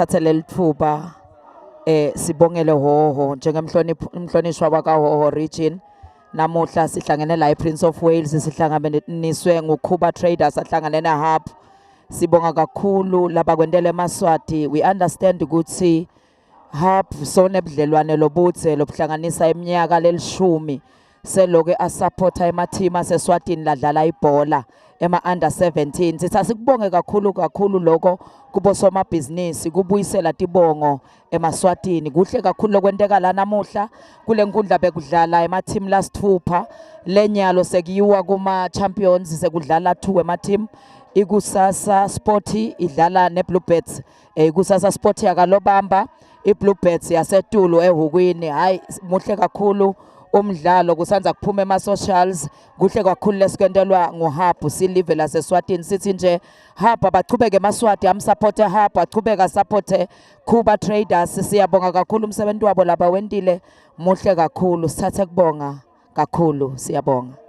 sithathe leli thuba sibongele Hoho njengemhlonishwa wakaHoho region. Namuhla sihlangene la ePrince of Wales, sihlanganiswe nguKhuba Traders ahlangane naHub. Sibonga kakhulu laba kwendele eMaswati. We understand ukuthi Hub sonebudlelwane lobuthe lobuhlanganisa iminyaka lelishumi seloke asupporta emateam aseSwatini ladlala ibhola ema-under 17. Sithi asikubonge kakhulu lokho kubo somabhizinisi kubuyisela tibongo eMaswatini. Kuhle kakhulu lokwenteka la namuhla kule nkundla bekudlala emateam lasithupha lenyalo sekuyiwa kuma-champions sekudlala 2 emateam. Ikusasa Sport idlala neBluebirds, ikusasa Sport yakalobamba, iBluebirds yaseTulu eHukwini. Hayi muhle kakhulu umdlalo kusanza kuphuma ema-socials. Kuhle kakhulu lesikwentelwa nguHub silive laseSwatini. Sithi nje Hub abachubeke eMaswati amsupporte Hub, achubeka supporte Khuba Traders. Siyabonga kakhulu umsebenzi wabo laba wendile muhle kakhulu. Sithathe kubonga kakhulu, siyabonga.